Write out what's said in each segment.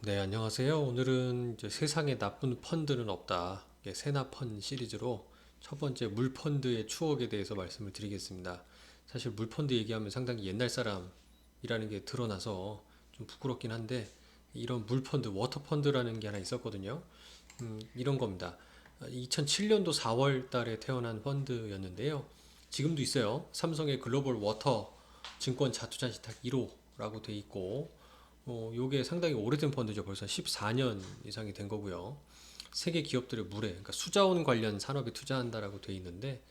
네, 안녕하세요. 오늘은 이제 세상에 나쁜 펀드는 없다. 이게 세나펀 시리즈로 첫 번째 물펀드의 추억에 대해서 말씀을 드리겠습니다. 사실 물펀드 얘기하면 상당히 옛날 사람이라는 게 드러나서 좀 부끄럽긴 한데 이런 물펀드, 워터펀드라는 게 하나 있었거든요. 이런 겁니다. 2007년도 4월 달에 태어난 펀드였는데요. 지금도 있어요. 삼성의 글로벌 워터 증권 자투자 신탁 1호라고 돼 있고 요게 상당히 오래된 펀드죠. 벌써 14년 이상이 된 거고요. 세계 기업들의 물에, 그러니까 수자원 관련 산업에 투자한다라고 돼 있는데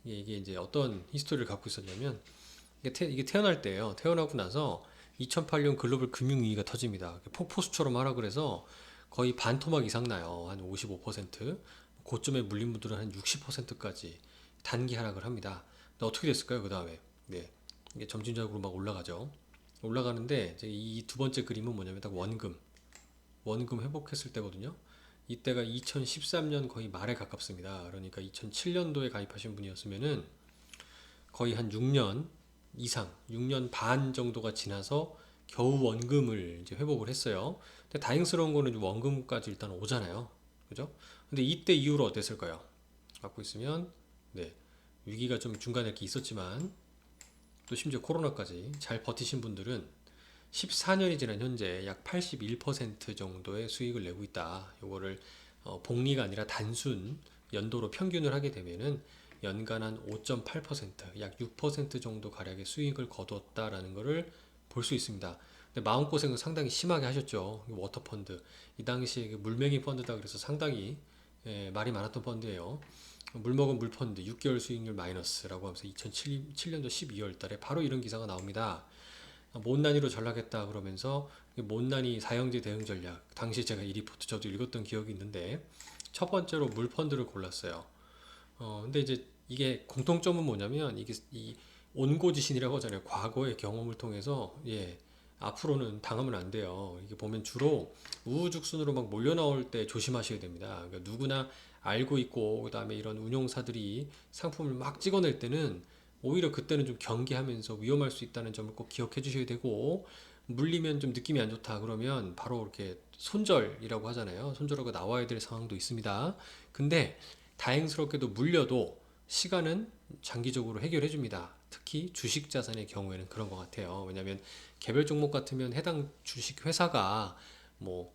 이게 이제 어떤 히스토리를 갖고 있었냐면 이게 태어날 때예요. 태어나고 나서 2008년 글로벌 금융위기가 터집니다. 폭포수처럼 하라 그래서 거의 반토막 이상 나요. 한 55%. 고점에 물린 분들은 한 60%까지 단기 하락을 합니다. 근데 어떻게 됐을까요? 그 다음에 네, 이게 점진적으로 막 올라가죠. 올라가는데 이 두 번째 그림은 뭐냐면 딱 원금 회복했을 때거든요. 이때가 2013년 거의 말에 가깝습니다. 그러니까 2007년도에 가입하신 분이었으면은 거의 한 6년 이상, 6년 반 정도가 지나서 겨우 원금을 이제 회복을 했어요. 근데 다행스러운 거는 원금까지 일단 오잖아요. 그죠? 근데 이때 이후로 어땠을까요? 갖고 있으면 네, 위기가 좀 중간에 이렇게 있었지만 또 심지어 코로나까지 잘 버티신 분들은 14년이 지난 현재 약 81% 정도의 수익을 내고 있다. 요거를 복리가 아니라 단순 연도로 평균을 하게 되면은 연간 한 5.8%, 약 6% 정도 가량의 수익을 거두었다라는 것을 볼 수 있습니다. 근데 마음고생을 상당히 심하게 하셨죠. 워터펀드. 이 당시에 물맹이 펀드다 그래서 상당히 말이 많았던 펀드예요. 물 먹은 물펀드 6개월 수익률 마이너스라고 하면서 2007년도 12월 달에 바로 이런 기사가 나옵니다. 못난이로 전락했다 그러면서 못난이 사형제 대응 전략. 당시 제가 이 리포트 저도 읽었던 기억이 있는데 첫 번째로 물펀드를 골랐어요. 근데 이제 이게 공통점은 뭐냐면 이게 이 온고지신이라고 하잖아요. 과거의 경험을 통해서 앞으로는 당하면 안 돼요. 이게 보면 주로 우후죽순으로 막 몰려 나올 때 조심하셔야 됩니다. 그러니까 누구나 알고 있고 그다음에 이런 운용사들이 상품을 막 찍어낼 때는 오히려 그때는 좀 경계하면서 위험할 수 있다는 점을 꼭 기억해 주셔야 되고 물리면 좀 느낌이 안 좋다 그러면 바로 이렇게 손절이라고 하잖아요. 손절하고 나와야 될 상황도 있습니다. 근데 다행스럽게도 물려도 시간은 장기적으로 해결해 줍니다. 특히 주식 자산의 경우에는 그런 것 같아요. 왜냐하면 개별 종목 같으면 해당 주식 회사가 뭐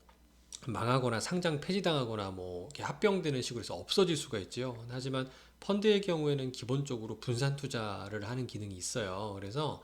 망하거나 상장 폐지당하거나 뭐 이렇게 합병되는 식으로 해서 없어질 수가 있죠. 하지만 펀드의 경우에는 기본적으로 분산 투자를 하는 기능이 있어요. 그래서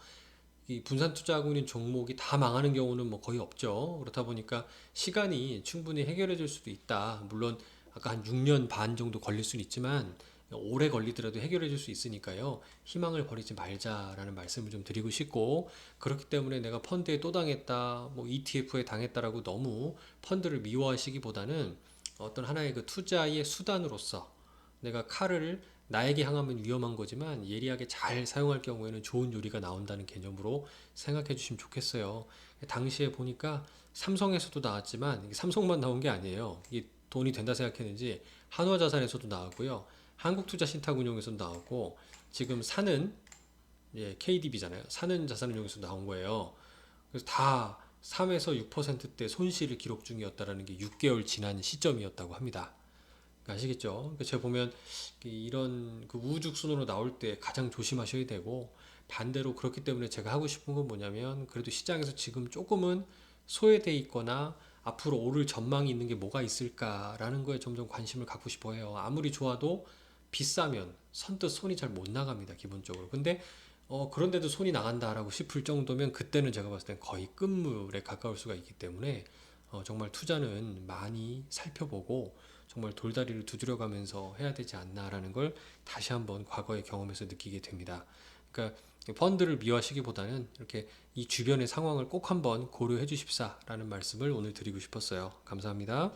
이 분산 투자하고 있는 종목이 다 망하는 경우는 뭐 거의 없죠. 그렇다 보니까 시간이 충분히 해결해 줄 수도 있다. 물론 아까 한 6년 반 정도 걸릴 수는 있지만 오래 걸리더라도 해결해 줄 수 있으니까요. 희망을 버리지 말자라는 말씀을 좀 드리고 싶고 그렇기 때문에 내가 펀드에 또 당했다, 뭐 ETF에 당했다라고 너무 펀드를 미워하시기보다는 어떤 하나의 그 투자의 수단으로서 내가 칼을 나에게 향하면 위험한 거지만 예리하게 잘 사용할 경우에는 좋은 요리가 나온다는 개념으로 생각해 주시면 좋겠어요. 당시에 보니까 삼성에서도 나왔지만 이게 삼성만 나온 게 아니에요. 이게 돈이 된다 생각했는지 한화자산에서도 나왔고요. 한국투자신탁운용에서도 나왔고 지금 사는 KDB잖아요. 사는 자산운용에서 나온 거예요. 그래서 다 3에서 6%대 손실을 기록 중이었다라는 게 6개월 지난 시점이었다고 합니다. 아시겠죠? 그러니까 제가 보면 이런 그 우후죽순으로 나올 때 가장 조심하셔야 되고 반대로 그렇기 때문에 제가 하고 싶은 건 뭐냐면 그래도 시장에서 지금 조금은 소외돼 있거나 앞으로 오를 전망이 있는 게 뭐가 있을까라는 거에 점점 관심을 갖고 싶어 해요. 아무리 좋아도 비싸면 선뜻 손이 잘 못 나갑니다, 기본적으로. 근데 그런데도 손이 나간다라고 싶을 정도면 그때는 제가 봤을 땐 거의 끝물에 가까울 수가 있기 때문에 정말 투자는 많이 살펴보고 정말 돌다리를 두드려가면서 해야 되지 않나라는 걸 다시 한번 과거의 경험에서 느끼게 됩니다. 그러니까 펀드를 미워하시기보다는 이렇게 이 주변의 상황을 꼭 한번 고려해 주십사라는 말씀을 오늘 드리고 싶었어요. 감사합니다.